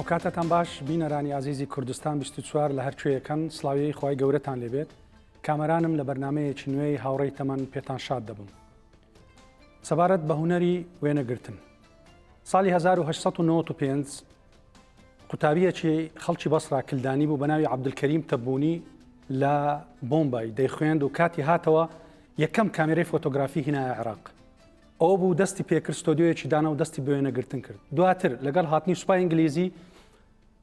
ئەو کاتتان باش بینەرانی عزیزی کوردستان 24 لە هەرکوێیەکەن سڵاوی خی گەورەتان لێبێت کامەرانم لە بەرنمەیەکی نوێی هاوڕێی تەمەن پێتان شاد دەبم. سەبارەت بە هونەری وێنەگرتن ساڵی 1995 قوتابیەکی خەڵکی بەسرا کلدانی بوو بە ناوی عەبدولکەریم تەبوونی لە بۆمبای دەیخوێند و کاتی هاتەوە یەکەم کامێرەی فۆتۆگرافی هینایە عێراق. ئەوە بوو دەستی پێکرد ستۆدیۆیەکی دانا و دەستی بە وێنەگرتن کرد. دواتر لەگەڵ هاتنی سوپای ئینگلیزی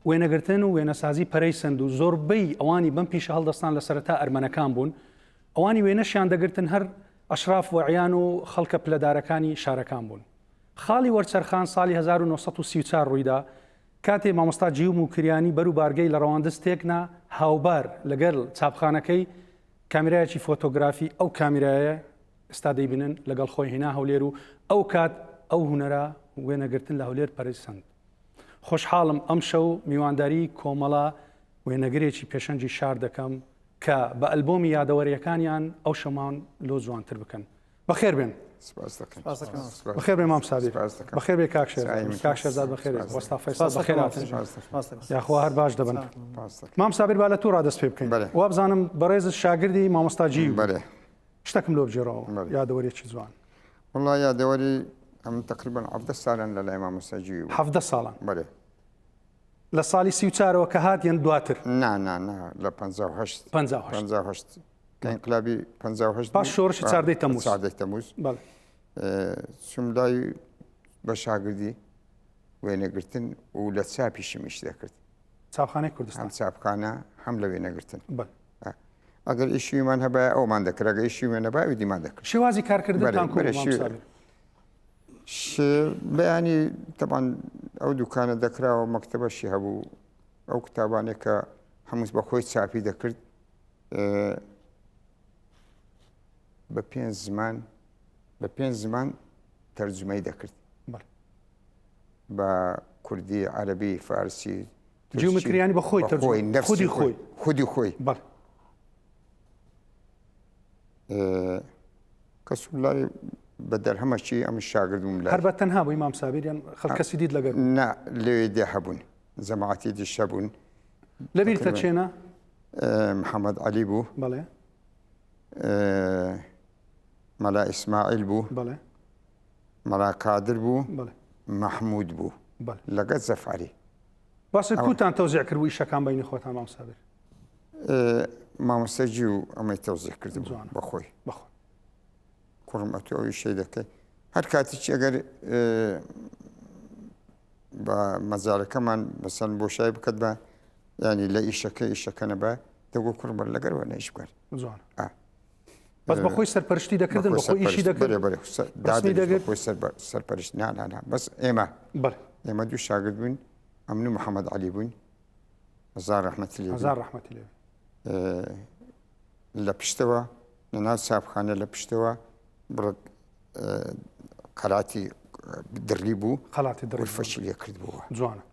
وێنەگرتن و وێنەسازی پەرەی سند و زۆربەی ئەوانی بەم پیشە هەڵدەستان لە سەرەتا ئەرمەنەکان بوون. ئەوانی وێنەشیان دەگرتن هەر ئەشراف و عیان و خەڵکە پلەدارەکانی شارەکان بوون. خاڵی وەرچەرخان ساڵی 1934 ڕوویدا کاتێ مامۆستا جیوم و کریانی بەر و بارگەی لە ڕەواندستێکنا هاوبار لەگەڵ چاپخانەکەی کامیرایەکی فۆتۆگرافی ئەو کامیرایە ئێستا دەیبینن لەگەڵ خۆی هێنا هەولێر و ئەو کات ئەو هونەرە وێنەگرتن لە هەولێر پەرەی سند. خۆشحاڵم ئەم شەو میوانداری کۆمەڵە وێنەگرێکی پێشەنجی شار دەکەم کە بە ئەلبۆمی یادەوەریەکانیان ئەو شەمان لۆ جوانتر بکەن. بەخێر بێن. بەخێر بێ مام سابیر. بەخێر بێ کاک شێرزاد بەخێر وەستا فەیسەڵ بەخێر هاتن. یاخوا هەر باش دەبن. مام سابیر با لە توو ڕادەست پێ بکەین. وابزانم بەڕێزت شاگردی مامۆستا جیو. شتێکم لۆ بجێڕەوە یادەوەریەکی جوان. والله یادەوەری ئەم تقریبا 17 ساڵن لە لای مامۆستا جیو. 17 ساڵان. لە ساڵی 34ەوە کە هات یان دواتر؟ نا لە 58 انقلابی 58 باش شۆڕشی چاردەی تەمووز چوم لای بە شاگردی وێنەگرتن و لە چاپیشم ئیش دەکرد. چاپخانەی کوردستان. هەم چاپخانە هەم لە وێنەگرتن. ئەگەر ئیشیمان هەبایە ئەومان دەکرد، ئەگەر ئیشی وێنە باوی دیمان دەکرد. شێوازی کارکردنتان بەیانی تەبان ئەو دوکانە دەکراوە مەکتەبەشی هەبوو ئەو کتابانێک کە هەمووس بە خۆی چاپی دەکرد بە پێنج زمان تەرجمەی دەکرد بە کوردی عەرەبی فارسی جیومتریانی بە خۆی خودی خۆی کەس لای بە دەرهەمەکی ئەم شاگردم لای هەر بە تەنها بووی مام سابیریان خەڵکەسی دیت لەگەر نا لێوێ دێ هەبوون جەماعەتی دیشە بوون. لەبیرتە چێنە؟ محەممەد عەلی بوو، بەڵێ مەلا ئیسماعیل بوو، بەڵێ مەلا کادر بوو، بەڵێ مەحموود بوو لەگەڵ زەفاری. باسە کوتان تەوزیع کرد بوو ئیشەکان بەینی خۆتان مام سابیر؟ مامۆستا جیو ئەمەی تەوزیع کرد بەخۆی کوڕم ئەتۆ ئەوی شەی دەکەی هەر کاتیچی ئەگەر بە مەجارەکەمان بەسەن بۆشایی بکات بە ینی لە ئیشەکە نەبە دەگۆ کوڕمە لەگەرەوە نەیش بکەن جوان. بەس بەخۆی سەرپەرشتی دەکردن بەخۆی ئیشی دەکرد خۆی سەرپەرشت نانانا بەس ئێمە دوو شاگرد بووین ئەمن و محەممەد عەلی بووین هەزار ڕەحمەتی لێ لە پشتەوە لەناو چاپخانە لە پشتەوە قەلاتی دڕی بوو فەشی لێ کرد بووە جوانە.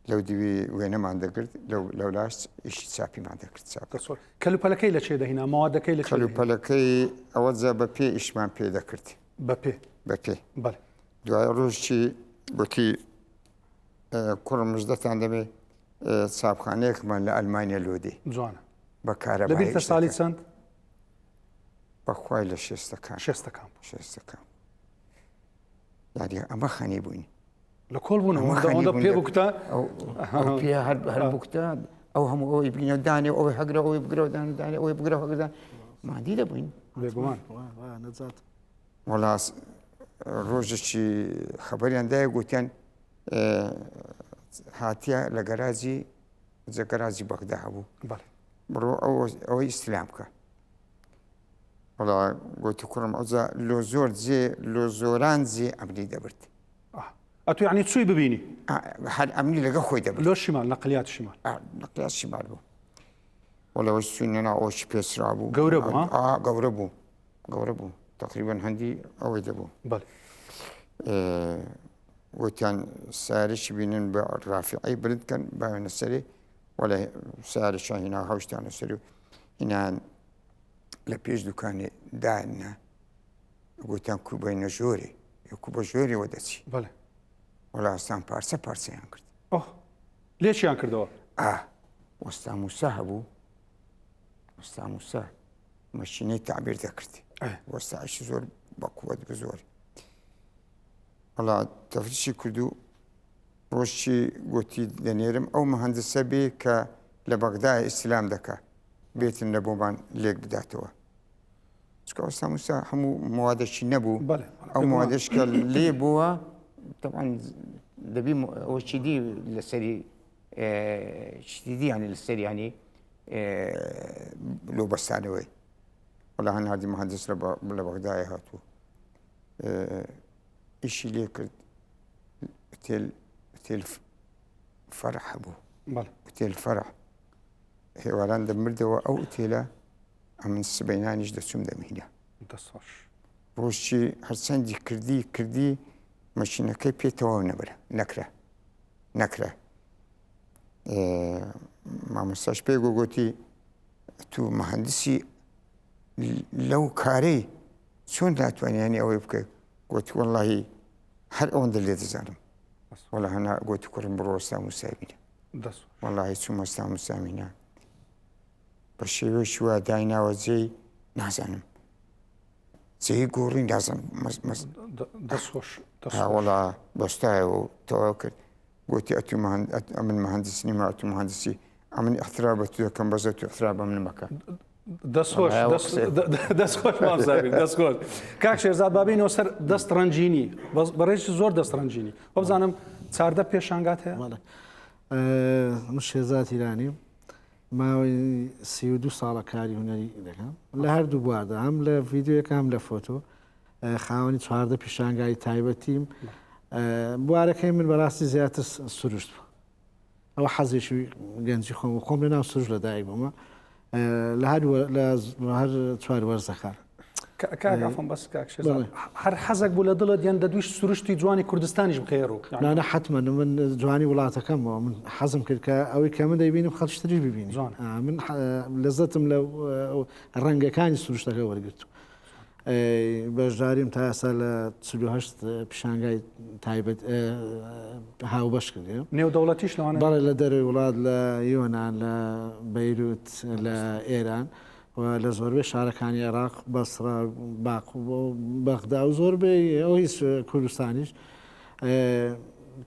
لەو دیوی وێنەمان دەکرد لەو لاش ئیشی چاپیمان دەکرد. کەلوپەلەکەی لە چێ دەهینا ماوادەکەی لە کەلوپەلەکەی ئەوە جا بە پێ ئیشمان پێ دەکرد بە پێ دوای ڕۆژی گوتی کوڕم مژدەتان دەبێ چاپخانەیەکمان لە ئەلمانیا لۆدی جوانە بە کارە لەبیرتە ساڵی چەند؟ بەخوای لە شێستەکان یاری ئەمە خەنی بووین لە کۆڵ بوون پێ بکتە پێ هەر بکتە ئەو هەموو ئەوی بینە دانێ ئەوەی هەگرە ئەوی بگرەوە دانێ ئەوەی بگرە هەگردان مادی دەبووین بێگومان. وەڵاس ڕۆژێکی خەبەریان دایە گوتیان هاتیە لە گەراجی گەراجی بەغدا هەبوو بڕۆ ئەوەی ئیسلام بکە. وڵا گوتی کوڕم ئەوجا لۆ زۆر جێ لۆ زۆران جێ ئەمنی دەبرد. ئەتو یعنی چووی ببینی هەر ئەمنی لەگە خۆی دەبرد لۆ شیمال نەقلیات شیمال بوو وەڵەوە سوینەنا ئەوشی پێسرا بوو گەورە بوو تقریبا هەندی ئەوەی دەبوو. گوتیان سارێکی بینن بە ڕافعی بردکەن باوێنە سەرێ وەڵێ سارێکیان هینا هەوشتیانە سەر و هینان لە پێش دوکانێ دانە گوتیان کوبەینە ژۆرێ کوبە ژۆرێەوە دەچی وەڵاستان پارچەیان کرد لێچیان کردەوە وەستا موسا هەبوو وەستا موسا مەشینەی تعبیر دەکردی وەستاش زۆر بەقووەت بزۆر هەڵا تەفریشی کردو ڕۆژی گوتی دەنێرم ئەو مەهەندسە بێ کە لە بەغدای ئیسلام دەکات بێتن لە بۆمان لێک بداتەوە چکە وەستا موسا هەموو موادەشی نەبوو ئەو موادەش کە لێ بووە طبعا دەبی ئەوەی دی لەسەری شتیدی ینی لەسەر ینی لۆ بەستانەوەی وەڵا هەن هادی مەهەندس لە بەغدایە هاتووە ئیشی لێ کرد ئوتێل فەرح هەبوو ئوتێل فەرح هێواران دەمردەوە ئەو ئوتێلە ئەمن سبەینانیش دەچوم دەمینە ڕۆژی هەرچەندی کردی مەشینەکەی پێێتەوە نەکرا مامۆستاش پێ گوتی تو مەهەندسی لەو کارەی چۆن ناتوانیانی ئەوەی بکەیت گوتی وەڵڵاهی هەر ئەوەندە لێ دەزانم وەڵا هەنا گوتی کوڕم بڕۆ وەستا موسامینە وەڵڵاهی چوومە وەستا موسامینە بە شێوەیەکی وا دایناوە جێی نازانم جێی گۆڕی نازانم وەڵا بەستایەوە تەواو کرد گوتی ئەمن مەهەندس نیمە ئەتو مەهەندسی ئەمن ئەحترا بە تو دەکەم بەزە تو ئەحترا بە من مەکە دەستخۆش دەستخۆش کاک شێرزاد بابینەوە سەر دەست ڕەنجینی بەڕێژی زۆر دەست ڕەنجینی بۆ بزانم چاردە پێشانگات هەیە من شێرزاد ایرانی ماوەی 32 ساڵە کاری هونەری دەکەم لە هەردوو بواردا هەم لە ڤیددیوەکە هەم لە فۆتۆ خاوەنی چواردە پیشانگای تایبەتیم بوارەکەی من بەڕاستی زیاتر سروشت بوو ئەوە حەزێکی گەنجی خۆم لە ناو سروش لەدایک بوومە هەر چوار وەرزەکان کاگافم بەس کاک شێرزاد هەر حەزێک بوو لە دڵت یان دەدویست سروشتی جوانی کوردستانیش بخێڕوو نانە حتممە من جوانی وڵاتەکەمەوە من حەزم کرد کە ئەوەی کە من دەیبینم خەڵشتری ببینی من لەزەتم لە ڕەنگەکانی سروشتەکە وەرگرتو بەشداریم تا ئێستا لە 48 پیشانگای تایبەت هاوبەش کردێ نێودەوڵەتیش لەوانە بەڵێ لە دەروی وڵات لە یۆناان لە بەیروت لە ئێران و لە زۆربەی شارەکانی عێراق بەسرا باق بەغدا و زۆربەی ئەو هیچ کوردستانیش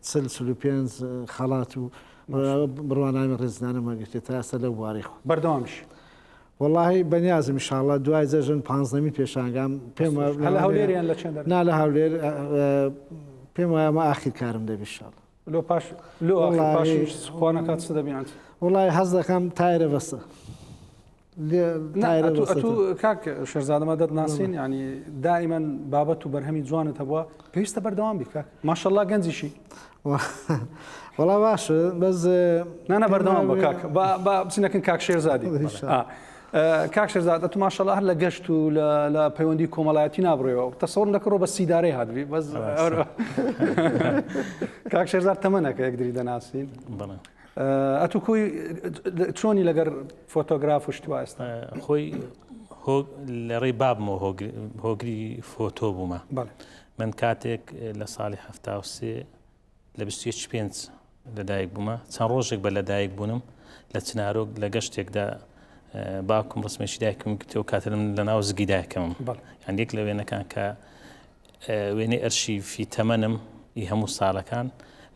45 خەڵات و بڕوانامی ڕێزدانە مەگرێت تا ئێستا لەو بواری خۆ بەردەوامش واللهی بەنیازم ئینشاءڵڵا دوای جەژن 15 پێشانگام پێم هەولێریان لە چەند نا لە هەولێر پێم وایە مە ئاخیر کارم دەبێت ئینشاءڵڵا لۆ پاش خوانەکات چ دەبیان وڵای حەز دەکەم تایرە بەسە ئەتو کاک شێرزادەمە دەتناسین ینی دائیمەن بابەت و بەرهەمی جوانت هەبووە پێویستە بەردەوام بی کاک ماشەڵڵا گەنجیشی وەڵا باشە بەس نانە بەردەوام بە کاک بچینەکەن کاک شێرزادی کاک شێرزاد ئەتو ماشەڵڵا هەر لە گەشت و لە پەیوەندی کۆمەڵایەتی نابڕێەوە تەسەوڕ دەکڕەوە بە سیدارەی هاتبی بەس کاک شێرزاد تەمەنەکە یەکدری دەناسین ئەتو کۆی چۆنی لەگەر فۆتۆگراف و شتوە ئێستا خۆی لە ڕێی بابمەوە هۆگری فۆتۆ بوومە من کاتێک لە ساڵی 1970 لە 25 لەدایک بوومە چەند ڕۆژێک بە لەدایک بوونم لە چنارۆک لە گەشتێکدا باوکم ڕسمێکی دایکم کتێ و کاترم لە ناو زگی دایکەم هەندێک لە وێنەکان کە وێنەی ئەرشیفی تەمەنم ئی هەموو ساڵەکان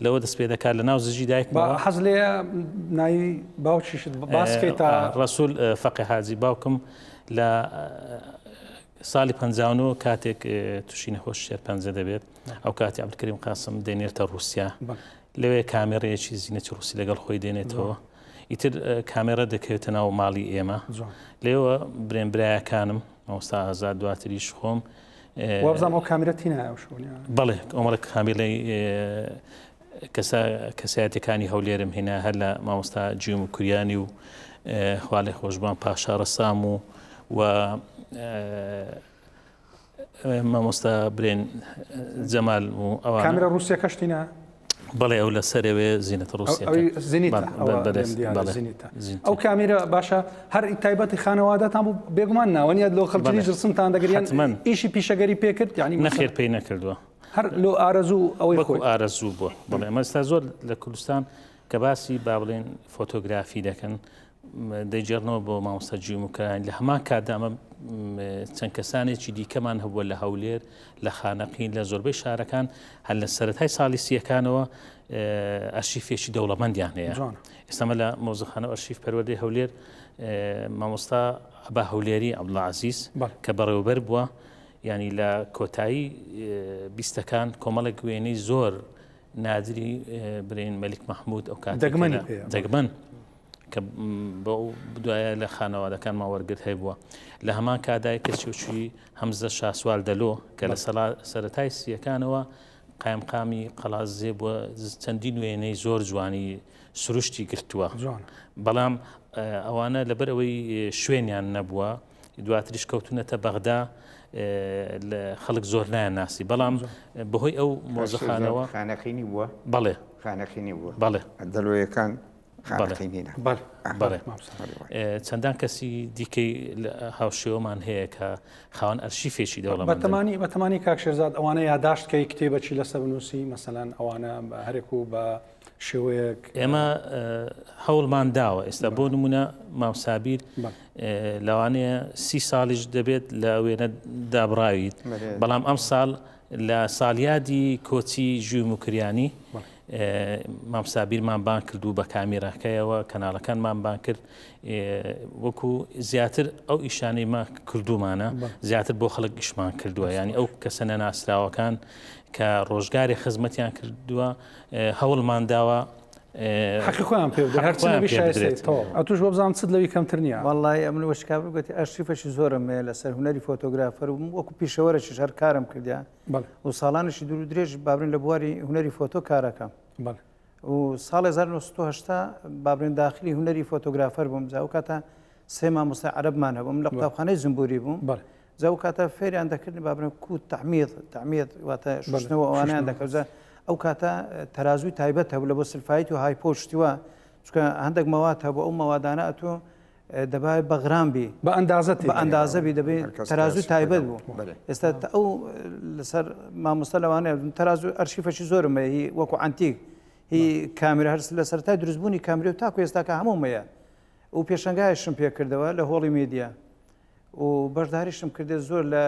لەوە دەست پێ دەکات لە ناو زژی دایک حەز لێ ناوی باوکیشت باسکەیتە ڕەسوول فەقی حاجی باوکم لە ساڵی 59 کاتێک تووشی نەخۆش شێر 50 دەبێت ئەو کاتی عەبدولکەریم قاسم دێنێتە رووسیا لەوێ کامێرەیەکی زینەتی ڕووسی لەگەڵ خۆی دێنێتەوە ئیتر کامێرە دەکەوێتە ناو ماڵی ئێمە لێوە برێنبرایەکانم مامۆستا ئازاد دواتریش خۆم وابزانام ئەو کامێرە تینایە بەڵێ ئەومەڵە کامێرەی کەسایەتەکانی هەولێرم هێنا هەر لە مامۆستا جیوم و کوریانی و خوا لێ خۆشبان پاشا ڕەسام و مامۆستا برێن جەمال و ئەوان کامێرە رووسیا کەشتینە بەڵێ ئەو لە سەرەوێ زیینەتە رووسیا ئەو کامێرە باشە هەر تایبەتی خانەوادەتان بوو بێگومان ناوەنیە لەو خەڵکی ژرسمتان دەگریان ئیشی پیشەگەری پێکرد یعنی نەخێر پێی نەکردووە هەر لۆ ئارەزوو ئەوەی وەکو خۆی ئارەزوو بووە بڵێ ئەمە ئێستا زۆر لە کوردستان کە باسی با بڵێن فۆتۆگرافی دەکەن دەیجێڕنەوە بۆ مامۆستا جوومکەیان لە هەمان کاتدا ئەمە چەند کەسانێکی دیکەمان هەبووە لە هەولێر لە خانەقین لە زۆربەی شارەکان هەر لە سەرەتای ساڵی سیەکانەوە ئەرشیفێکی دەوڵەمەندیان هەیە ئێستامە لە مۆزەخانە ئەرشیف پەروەردەی هەولێر مامۆستا ئەبا هەولێری عەبدوڵعەزیز کە بەڕێوەبەر بووە ینی لە کۆتایی بیستەکان کۆمەڵێک وێنەی زۆر نادری برین مەلیک مەحموود ئەو کات دەگمەن کە بە دوایە لە خانەوادەکان ماوەرگرت هەیبووە لە هەمان کادای کەسیوچی هەمزە شاسوال دەلۆ کە لە سەرەتای سیەکانەوە قایمقامی قەڵازێ بووە چەندین وێنەی زۆر جوانی سروشتی گرتووە بەڵام ئەوانە لەبەر ئەوەی شوێنیان نەبووە دواتریش کەوتونەتە بەغدا خەڵک زۆر نایان ناسی بەڵام بەهۆی ئەو مۆزەخانەوە خانەقینی بووە بەڵێ خانەقینی بووە بەڵێ دەلۆیەکان خانەقینینە بەڵێ چەندان کەسی دیکەی هاوشێوەمان هەیە کە خاوەن ئەرشیفێکی دەوڵەمەند بەتەمانی کاک شێرزاد ئەوانە یاداشتکەی کتێبەکی لەسەر بنووسی مەسەلەن ئەوانە هەرێک و بە شێوەیەک ئێمە هەوڵمان داوە ئێستا بۆ نمونە مامسابیر لەوانەیە 30 ساڵیش دەبێت لە وێنە دابڕاویت بەڵام ئەم ساڵ لە ساڵیادی کۆچی ژوومکریانی مامسابیرمان بان کردو بە کامیراکەیەوە کەناڵەکانمان بان کرد وەکو زیاتر ئەو ئیشانەی ما کردومانە زیاتر بۆ خەڵک ئیشمان کردووە ینی ئەو کەسە نەناسراوەکان کە ڕۆژگاری خزمەتیان کردووە هەوڵمان داوە حەقی خۆیان پێ ئەتوش بۆ بزانم چت لەوی کەمتر نییە وەڵای ئەمن وەشکا بگوتی ئەرشیفەشی زۆرم هەیە لەسەر هونەری فۆتۆگرافەر و وەکو پیشەوەرەشی هەر کارم کردیان و ساڵانشی دوور و درێژ بابرین لە بواری هونەری فۆتۆ کارەکەم و ساڵ 1970 بابرین داخلی هونەری فۆتۆگرافەر بووم جا و کاتە سێ مامۆستا عەرەبمان هەبووم لە قوتابخانەی زنبوری بووم جا و کاتە فێریان دەکردنی بابرین کووت تەحمید واتە شوشتنەوە ئەوانیان دەکەوت ئەو کاتە تەرازوی تایبەت هەبوو لە بۆ سلفایت و هایپۆشتیوە چکە هەندێک مەواد هەبوو ئەو مەوادانە ئەتۆ دەبای بەغرامبی بە ئەندازەبی دەبێت تەرازوی تایبەت بوو ئێستا ئەو لەسەر مامۆستا لەوانەیە تەرازوی ئەرشیفەشی زۆرم هی وەکو ئەنتیک هی کامێرە هەر لە سەرەتای دروستبوونی کامێرە و تاکو ئێستاکە هەموومەیە و پێشەنگایشم پێ کردەوە لە هۆڵی میدیا و بەشداریشم کردێت زۆر لە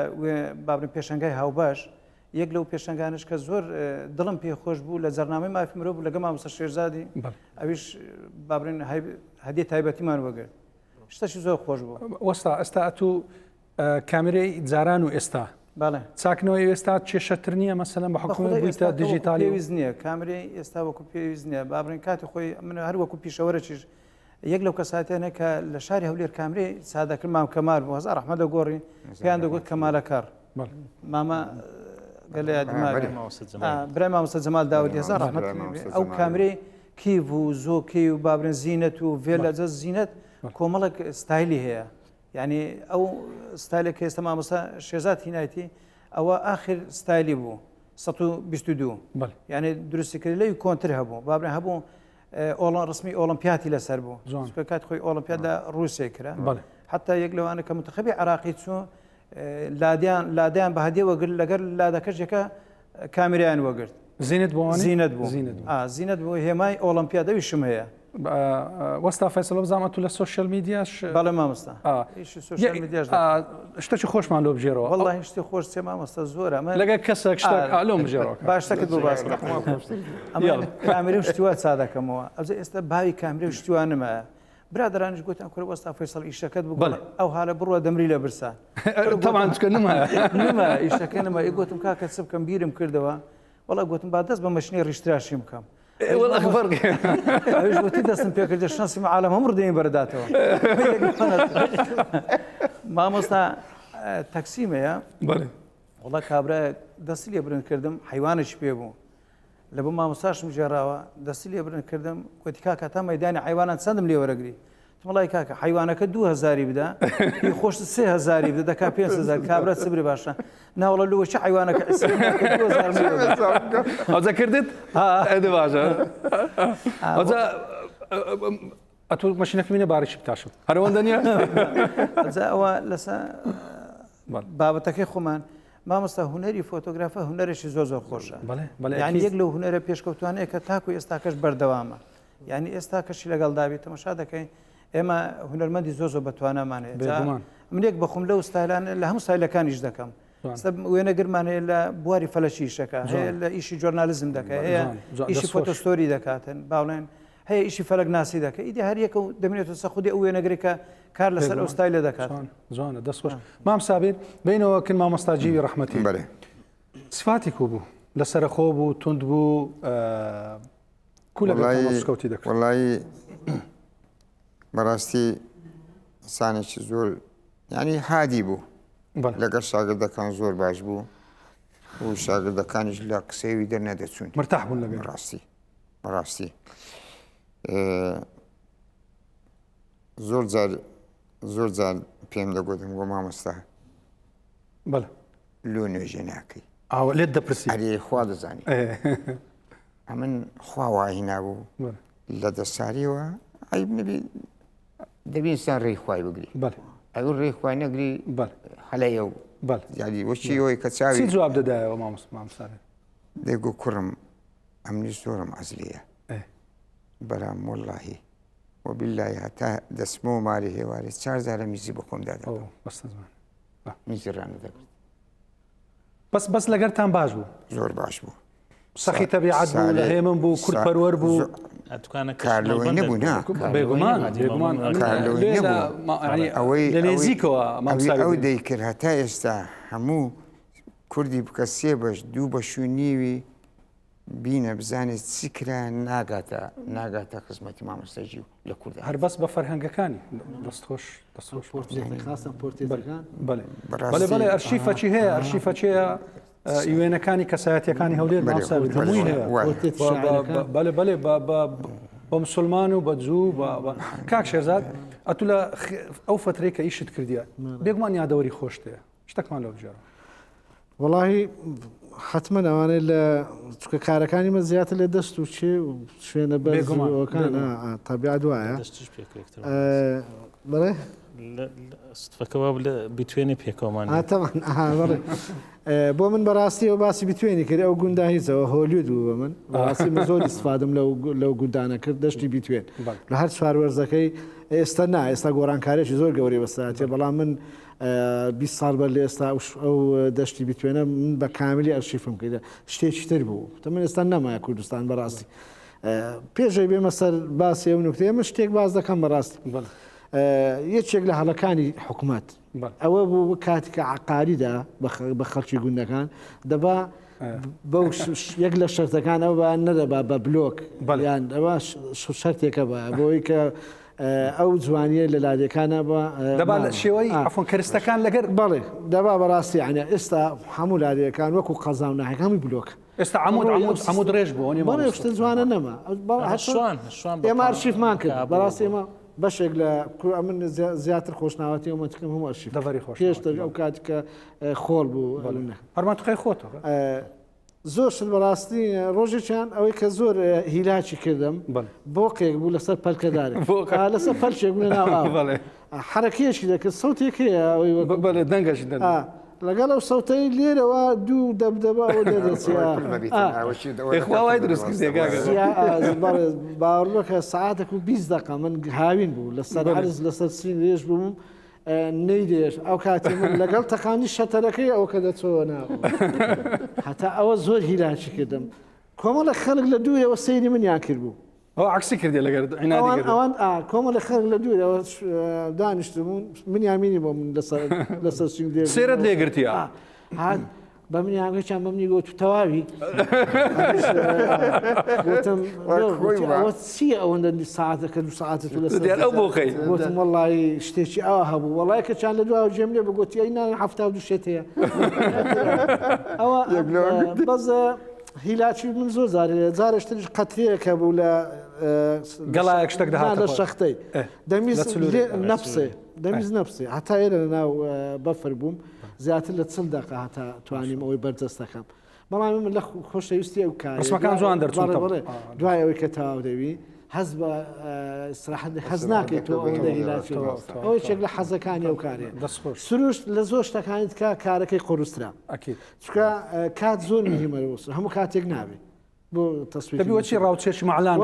بابرین پێشەنگای هاوباش یەک لەو پێشەنگانش کە زۆر دڵم پێخۆش بوو لە جەرنامەی مافی مرۆڤ بوو لەگەڵ مامۆستا شێرزادی ئەویش بابرین هەدیە تایبەتیمان وەگرت شتەشی زۆر خۆش بوو وەستا ئێستا ئەتوو کامێرەی جاران و ئێستا چاکنەوەی ئێستا کێشەتر نییە مەسەلەن بە حکومەت بوویتە دیجیتالی پێویست نییە کامێرەی ئێستا وەکو پێویست نییە بابرین کاتی خۆی من هەر وەکو پیشەوەرەکیش یەک لەو کەساتێنە کە لە شاری هەولێر کامرەی سادەکرد مام کەمال بوو هەزار ئەحمەدە گۆڕی پێیان دەگوت کەمالەکار مامە برای مامۆستا جەمال داوودی هەزار ڕەحمەت ئەو کامرەی کیڤ و زۆکی و بابرین زینەت و vێلە جەز زینەت کۆمەڵێک ستایلی هەیە یعنی ئەو ستایلێک کە ئێستا مامۆستا شێرزاد هینایەتی ئەوە ئاخر ستایلی بوو 122 یعنی دروستیکردی لەوی کۆنتر هەبوو بابرین هەبوو ڕسمی ئۆلمپیاتی لەسەر بوو کات خۆی ئۆلمپیاد لە رووسیا کرا حتا یەک لەوانە کە منتەخەبی عراقی چوو لادیان بە هەدیە وەگرت لەگەر لادەکەشێکە کامێرایان وەگرت زینت زینەت بوو هێمای ئۆلمپیادەوی شم هەیە وەستا فەیسەڵ بزانم تو لە سوۆشیال میدیاش بەڵێ مامۆستا شتێکی خۆشمان لۆ بژێرەوە وەڵڵاهی شتی خۆش سێ مامۆستا زۆرە لەگە کەسێک شتێک ئالۆ بژێرەوە باشتەکەت بۆ باس کامێرە شتیوا چادەکەمەوە ئەوجا ئێستا باوی کامێرە شتیوانمە برادرانش گوتیان کوڕە وەستا فەیسەڵ ئیشەکەت بگوڵ ئەو حالە بڕوە دەمری لە برسان تەمان چکە نمە ئیشەکە نمە گوتم کاکە چ بکەم بیرم کردەوە وەڵا گوتم با دەست بە مەشنی ڕیشتراشی بکەم ئەوش گوتی دەستم پێکردە شانسی عالەم هەموو دێنی بەرداتەوە مامۆستا تەکسیمەیە وڵا کابرا دەستی لێ برن کردم حیوانش پێ بوو لە بۆ مامۆستاشم ژێراوە دەستی لێ برن کردم گوتی کاکە تا مەیدانی حیوانان چەندم لێ وەرەگری وڵای کاکە حیوانەکە 2000 بدا خۆش 3000 بدا دەکا 5000 کابرا سبری باشە ناوڵە لەوە چه حیوانەکە ئەوجا کردت ئەدە باشە ئەتۆ مەشینەکە بینە بارێکی بتاشم هەرەوەندە نییە ئەوە لەسەر بابەتەکەی خۆمان مامۆستا هوەری فۆتۆگرافە هوەرێکی زۆر خۆشە یعنی یەک لەو هوەرە پێشکەوتوانەیە کە تاکو ئێستاکەش بەردەوامە یعنی ئێستا کەشی لەگەڵ داوی تەماشا دەکەین ئێمە هوەرمەندی زۆر بەتوانەمانێت منێک بەخۆم لەو ستایلان لە هەموو ستایلەکانیش دەکەم وێنە گرمانەیە لە بواری فەلەشیشەکە هەیە لە ئیشی جۆرنالیزم دەکە هەیە ئیشی فۆتۆستۆری دەکاتن باڵێن هەیە ئیشی فەلەک ناسی دەکە ئیدی هەریەکە و دەمێتە سەخودی ئەو وێنەگرێکە کار لەسەر ئەو ستایلە دەکات جوانە دەستخۆش مام سابێت بینەوە کن مامۆستاجیوی ڕەحمەتی سفاتی کو بوو لەسەرخۆ بوو تند بوو کولەکەوتی دەکەوت وڵی بەڕاستی سانێکی زۆر ینی هادی بوو لەگەر شاگردەکان زۆر باش بوو و شاگردەکانیش لە قسەوی دەرنەدەچوون مرتاح بوون لەگەڵ بەڕاستی زۆر جار پێم دەگوتم بۆ مامۆستا لۆ نوێژێ ناکەی لێت دەپرسی ئەرێ خوا دەزانی ئەمن خوا وای نابوو لە دەساریەوە ئەی بنەبی دەبینستان ڕێی خوای بگری ئەو ڕێی خوای نەگری هەلەیە و یادی وەچی ئەوەی کە چاوی جواب دەدایەوە مامۆستا دەیگو کوڕم ئەمنی زۆرم ئەزلەیە بەرام وەڵڵاهی وەبیللای هەتا دەسمە و ماری هێوارێ 4 زارە میزی بە خۆم دادەم میزی ڕانە دەکرد بەس لەگەرتان باش بوو زۆر باش بوو سەخی تەبیعەت بوو لە هێمن بوو کورتپەروەر بوو کارلەوەی نەبوو نا لە نێزیکەوە ئەو دەیکرد هەتا ئێستا هەموو کوردی بکە 3 بەش 2 بەش و نیوی بینە بزانێت چی کرا ناگاتە خزمەتی مامۆستاجی و لە کووردا هەر بەس بە فەرهەنگەکانی دەستخۆش بەڵێ ئەرشیفەچی هەیە ئەرشیفەچەیە ئیوێنەکانی کەسایەتیەکانی هەولێر مامۆستا هەمووی هەیە بەڵێ بە مسلمان و بە جوو کاک شێرزاد ئەتو لە ئەو فترەی کە ئیشت کردیە بێگومان یادەوەری خۆشتەیە شتێکمان لەو بژێرە وەڵاهی حتمما ئەوانەیە لە چکە کارەکانی مە زیاتر لە دەست و چێ و شوێنە بەکان تەبیعەت وایە بڵێ ستفەکەەوە بیتوێنی پێکۆمان بۆ من بەڕاستی ئەو باسی بیتوێنی کرد ئەو گونداهیزەوە هۆلیود بوو بە من ڕاستی من زۆر ئیسفادەم لەو گوندانە کرد دەشتی بیتوێن لە هەر چواروەرزەکەی ئێستا ئێستا گۆڕانکارێکی زۆر گەورەی بەساتێ بەڵام من 20 ساڵ بەر لە ئێستا ئەو دەشتی بیتوێنە من بە کاملی ئەرشیفم کردە شتێکی تر بوو من ئێستا نەمایە کوردستان بەڕاستی پێشەی بێمە سەر باسی ئەو نوکتەیە من شتێک باز دەکەم بەڕاستی یەکێک لە هەڵەکانی حکوومەت ئەوە بوو کاتێککە عقاریدا بە خەڵکی گوندەکان دەبا بەو یەک لە شەرتەکان ئەو بە نەدەبا بە بلۆک یان ئەوە شەرتێکە بە بۆی کە ئەو جوانیە لە لادەکانە بە دەبا لە شێوەی ئەفۆن کەرستەکان لەگەر بەڵێ دەبا بەڕاستی عنە ئێستا هەموو لادەکان وەکو قەزاو ناهەکەمی بلۆک ئێستا عمود ڕێژ بوو بەڵێ شتە جوانە نەما ئێمە ئەرشیفمان کرد بەڕاستی ئێمە بەشێک لە من زیاتر خۆشناوەتی ئەومەتکەم هەموو ئەرشیف پێشتر ئەو کاتکە خۆڵ بوو هەرماتقی خۆتەوە زۆر شت بەڕاستی ڕۆژێکیان ئەوەی کە زۆر هیلاکی کردم بۆقێک بوو لەسەر پەلکەدارێک لەسەر پەلشێک بوو ناو حرەکێشی دەکرد سەوتێکەیە ئەوەی دەنگەشی لەگەڵ ئەو سەوتەی لێرەوە دوو دەبدەبا باوەڕکە ساعتێک و 20 دقە من هاوین بوو لەسەر عرز لەسەر سین رێژ بووم نەیدێش ئەو کاتی من لەگەڵ تەقانی شەتەرەکەی ئەو کە دەچەوە ناو هەتا ئەوە زۆر هیلاکی کردم کۆمەڵە خەڵک لە دوورەوە سەیری منیان کرد بوو ئەو عکسی کردی لەگەر ئەوان کۆمەڵە خەڵک لە دوورەوە دانیشتبوون منیامینی بۆ من لەسەر سنگ سێرت لێگرتیە بە منیانگەیان بەمنی گۆ تو تەواوی چیە ئەوەندە ساعتەکە دو ساعتە تو ئەو بۆخەی گوتم وەڵی شتێکی ئەوە هەبوو وەڵای کە چیان لە دوای جێم لێ بگوتی ئەی نان هەفتا دو شێت هەیە ئەوە بەزە هیلاکی من زۆر جارشتریش قەترەیەکە بوو لە گەڵایەک شتێک دەهات لە شەختەی دەمیست نەفسێ دەمیز نەفسێ هەتا ئێرە لەناو بەفر بووم زیاتر لە 40 دقه هەتا توانیم ئەوەی بەرجەستەکەم بەڵام من لە خۆشەویستی ئەو کار ڕسمەکان جوان دەرچوون دوای ئەوەی کە تەواو دەوی حەز بە استراحەت حەز ناکەێت تۆ ئەوەندە هیلاچێت ئەوە چێک لە حەزەکانی ئەو کارێ سروش لە زۆر شتەکانیت کە کارەکەی قڕوسترا چکە کات زۆر مهمە هەموو کاتێک نابێت بۆ تەسویرچی ڕاوچێش معلان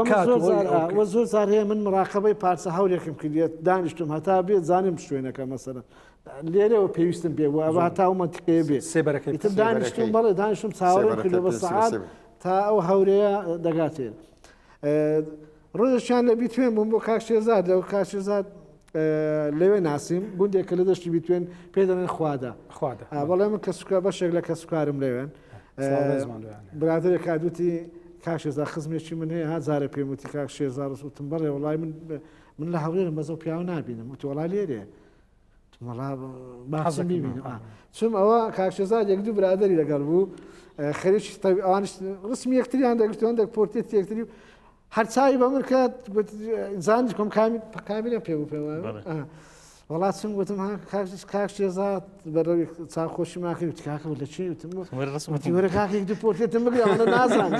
وە زۆر زار هەیە من مراقبەی پارچە هەورێکم کردێت دانیشتم هەتا بێت زانم شوێنەکە مەسەرە لێرەوە پێویستم پێ وە هەتا ومەتیقەیە بێت سێبەرەکەی دانیشتم بەڵێ دانیشتم چاوەڕێم کردو بە سەعات تا ئەو هەورەیە دەگاتێن ڕۆژێکیان لە بیتوێن بووم بۆ کاکشێزاد لەو کاکشێزاد لەوێ ناسیم گوندێکە لە دەشتی بیتوێن پێ دەڵێن خوادا بەڵێ من کە سوکە بەشێک لە کە سوکارم لەوێن برادێک کادوتی کاکشێزاد خزمێکی من هەیە هازارە پێم وتی کاکشێزاد وتم بەڵێ وڵای من لە هەولێرم بەزە پیاو نبینم وتی وڵای لێرێ باسم ببینم چون ئەوە کاکشێزاد یەک دوو برادری لەگەڵ بوو خەریکی ئەوانش ڕسمی یەکتریان دەگرتوان دەک پۆرتێت یەکتری هەر چاوی بە من کات زانی کۆم کامیلە پێ بوو پێوە وڵات چم گوتم کاکشێزاد بەڕەوی چاخۆشی ماکەی وتی کاکە لە چی وتم وەرە کاکێک دوو پۆرتێتم بگری ئەوانە نازانم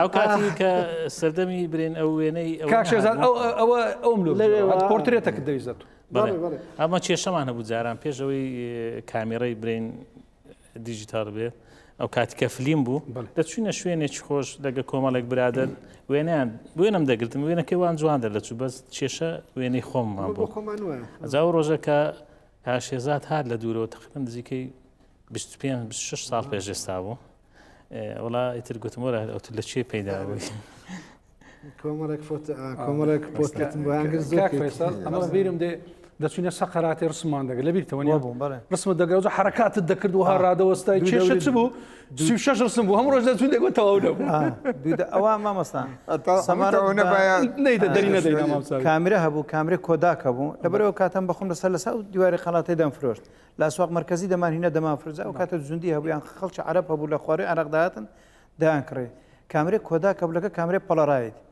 ئەو کاتی کە سەردەمی برێن ئەو وێنەی کاکشێزاد ئەوە ئەوم پۆرترێتەکە دەویزێت ئەمە کێشەمان هەبوو جاران پێشەوەی کامێرەی برین دیجیتال بێت ئەو کاتیکە فلیم بوو دەچوینە شوێنێکی خۆش لەگە کۆمەڵێک برادر وێنیان وێنم دەگرتم وێنەکەی وان جوان دەرچوو بەس کێشە وێنەی خۆممان بوو ئەجا ڕۆژەکە کاکشێزاد هات لە دوورەوە تقریباً نزیکەی 25-26 ساڵ پێش ئێستا بوو وڵا ئیتر گوتم وەرە ئەوتر لە چێ پەیدا بووی کۆمەڵێک پۆستکەتم بۆ هەنگرز ئەمە بیرم دێ دەچوینە سەقەراتی ڕسممان دەگەن لە بیرتەوە ڕسمە دەگەوت حرکاتت دەکرد و هەڕادەوەستای کێشە چ بوو 36 ڕسم بوو هەموو ڕۆژ دەچوین دەگوت تەواو نەبوو ئەوە مامۆستا کامرە هەبوو کامرێ کۆداکە بوو لەبەرەوە کاتم بەخۆم لەسەر لەسا و دیواری خەڵاتی دەمفرۆشت لە سواق مرکزی دەمانهینە دەمافرۆزا و کاتە زوندی هەبوویان خەڵکی عەرەب هەبوو لە خوارەوەی عێراقداهاتن دایان کڕێ کامرێ کۆداکە بوو لەگە کامرێ پەڵەڕایەتی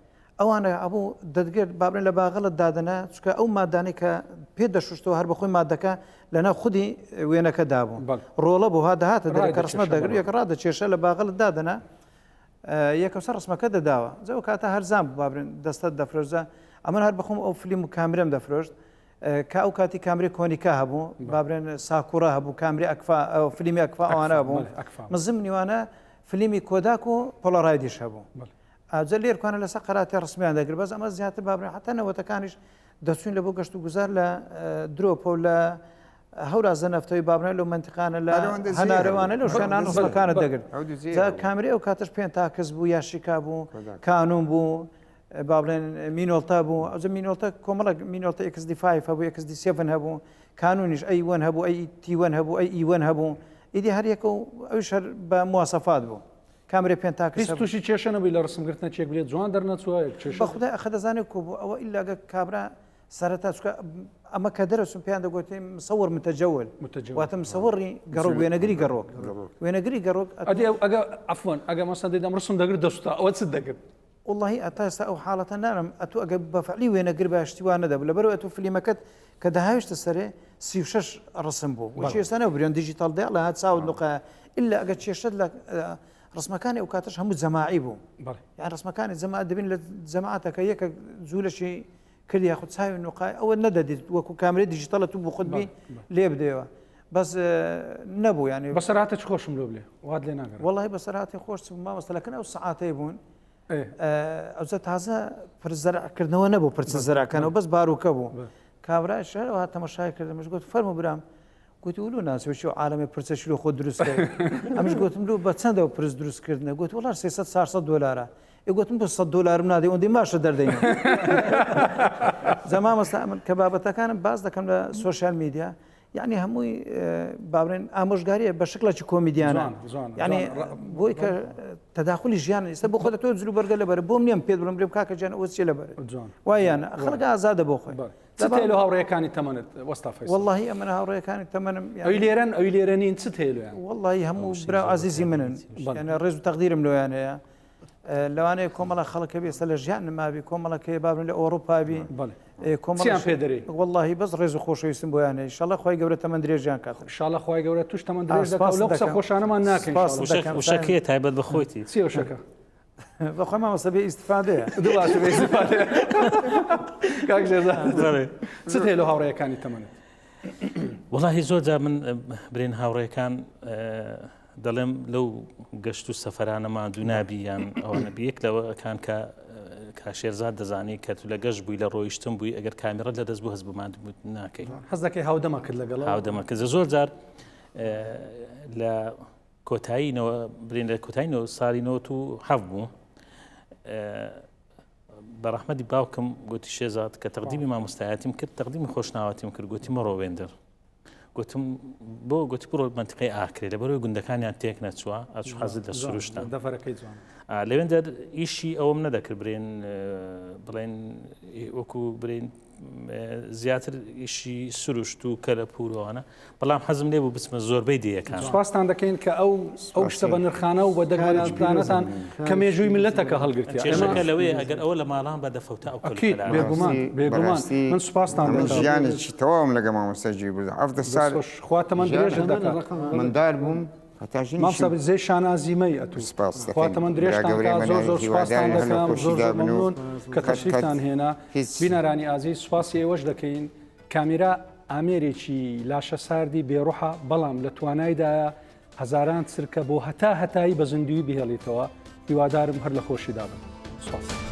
ئەوانە ئەبوو دەدگرت بابرێن لە باغەڵت دادەنا چکە ئەو مادانی کە پێ دەشتەوە هەر بەخۆی مادەکە لەناو خودی وێنەکە دابوو ڕۆڵە بۆ ها داهاتە دەرەکە ڕسمە دەگرێت یەک ڕادە کێشە لە باغەڵت دادەنا یەکەسەر ڕسمەکە دەداوە جەو کاتە هەرزان بابرێن دەستت دەفرۆزە ئەمە هەر بخۆم ئەو فلیم و کامرەم دەفرۆشت کە ئەو کاتی کامری کۆنیکا هەبوو بابرێن ساکوڕە هەبوو کامری ئەکفا فلیمی ئەکفا ئەوانە بوو مزم نیوانە فلیمی کۆداک و پۆڵەڕایدیش هەبوو ئاجە لێرکوانە لەسەر قەراتی ڕسمیان دەگرێت بەس ئەمە زیاتر بابرێن حتا نەوەتەکانیش دەچوین لە بۆ گەشت و گوزار لە درۆپۆ لە هەورازە نەفتەوەی بابرێن لەو منتیقانە لە هەنارەوانە لەو شوێنان ڕسمەکانت دەگرت کامری ئەو کاتش پێن تاکەس بوو یا شیکا بوو کانون بوو بابلێن مینۆڵتا بوو ئەوجە مینۆڵتە کۆمەڵک مینۆڵتە XD5 هەبوو XD7 هەبوو کانونیش ئەی1 هەبوو ئەی هەبوو ئەی1 هەبوو ئیدی هەر یەکە و ئەوش هەر بە مواسەفات بوو کامرێ پێن تاکەس تووشی کێشە نەبووی لە ڕسمگرتنە چێک بێت جوان دەرنەچوە بە خودای ئەخە دەزانێت کۆ بوو ئەوە ئیلاگە کابرا سەرەتا چکە ئەمە کە دەرەچوون پێیان دەگوتێ مسەوەر متەجەول واتە مسەوەڕی گەڕۆک وێنەگری گەڕۆک وێنەگری گەڕۆک ئەگە ئەفۆن ئەگە مەسەن دەم ڕسم دەگرت دەستا ئەوە چ دەگرت والله ئەتا ئێستا ئەو حاڵەتە نارم ئەتو ئەگە بەفعلی وێنەگر باشتیوان نەدەبوو لەبەرەوە ئەتو فلیمەکەت کە داهاویشتە سەرێ 36 ڕسم بوو وچی ئێستا نەبریان دیجیتال دێ لە هات چاود نوقە ئللا ئەگە کێشت لە ڕسمەکانی ئەو کاتش هەموو جەماعی بوو یان ڕسمەکانی جەماعەت دەبین لە جەماعەتەکە یەکە جوولەشی کردی یاخود چاوی نوقای ئەوە نەدەدیت وەکو کامرێ دیجیتالە تو بۆ خودبی لێ بدەیەوە بەس نەبوو ینی بەسەراتە چ خۆشم لۆ بێ وات لێ ناگەڕێ وەڵی بەسەراتی خۆش مامۆستەلەکەن ئەو سەعاتەی بوون ئەوجە تازە پرزەرعکردنەوە نەبوو پرچە زەراکەنەوە بەس باروکە بوو کابرای شارەوە تەماشای کردمش گوت فەرموو برام گوتی ولو ناسوێکی و عالەمێ پرچەشی لۆ خۆ دروستکە ئەمش گوتم لو بە چەندەوە پرس دروستکردنە گوت وڵار 300 دلارە گوتم بە 100 دلارم نادەی ئەوەندەی ماشە دەردەین زەمامەستا کە بابەتەکانم باز دەکەم لە سوۆشیال میدیا یعنی هەمووی بابرێن ئامۆژگاریە بە شکلێکی کۆمیدیانە یعنی بۆی کە تەداخلی ژیان ئێستا بۆ خۆت تۆ جلو بەرگە لەبەر بۆم نییەم پێ بڵم برێم کاکە جیان ئەوە چێ لەبەر وایانە خەڵک ئازادە بۆ خۆی تێلو هاوڕێیەکانی تەمەنت وەستا فەیسڵ واللهی ئەمە هاوڕێیەکانی تەمەنم ئەوی لێرەنین چ تێلویان واللهی هەموو برا عزیزی منن یعنی ڕێز و تەقدیرم لۆیان هەیە لەوانەیە کۆمەڵە خەڵکە بێستا لە ژیان نمابی کۆمەڵەکەی بابن لە ئەوروپابی کۆمەڵیان پێدەری واللهی بەس ڕێز و خۆشەویستم بۆیان هەیە ئینشاڵڵا خۆی گەورە تەمەن درێژیان کات ئینشاڵڵا خۆی گەورە توش تەمەن درێژ دەکات لە قسە خۆشانەمان ناکەین وشەکەیە تایبەت بە خۆیتی چی وشەکە بەخۆی مامەسە بێ ئیسفادەیە باش کاک ژێرزاد چ هەیە لە هاوڕێیەکانی تەمەنت؟ وڵی زۆر جا من برین هاوڕێکان دەڵێم لەو گەشت و سەفەرانەما دوونابی یان ئەوانە بیەک لەوەکان کە کاشێرزاد دەزانی کە تو لە گەشت بووی لە ڕۆیشتن بووی ئەگەر کامێرە لە دەست بوو هەست بمان ناکەی هەز دەکەی هاودەمە کرد لەگەڵ هاودەمە کە زۆر جار لە کۆتاییەوە برین لە کۆتاییەوە ساڵی 97 بوو بەڕەحمەدی باوکم گوتی شێزاد کە تەقدیمی مامۆستایەتیم کرد تەقدیمی خۆشناوەتیم کرد گوتی مەڕۆ وێندەر گوتم بۆ گوتی بڕۆ منتیقەی ئاکرێ لە بەرەوەی گوندەکانیان تێک نەچووە ئاچ حەزت لە سروشتە دەفەرەکەی جوان لەوێندەر ئیشی ئەوەم نەدەکرد برێن بڵێن وەکو برین زیاتر ئیشی سروشت و کەلە پورەوانە بەڵام حەزم لێ بوو بچمە زۆربەی دیەکان سوپاسان دەکەین کە ئەو شتە بە نرخانە و بە دەگەڵانتان کە مێژووی ملەتەکە هەڵگرتیا ئێمەکە لەوەیە ئەگەر ئەوە لە ماڵان بە دەفەوتە ئەو بێگومان بێگومان من سوپاسان ژیانێکی تەواوم لەگە مامۆستاجی بوو ئەفدە سال خواتە من درێژە دەکات مندار بووم مامسا زێ شانازیمەی ئەتوخواتە من درێژتان زۆر زۆر سوپاسان دەکەم زۆر مەمنون کە تەشریفتان هێنا بینەرانی ئازیز سوپاسی ئێوەش دەکەین کامیرا ئامێرێکی لاشە ساردی بێڕوحە بەڵام لە توانایدایە هەزاران چرکە بۆ هەتایی بە زیندوی بهێڵیتەوە هیوادارم هەر لە خۆشیدا بن سوپاس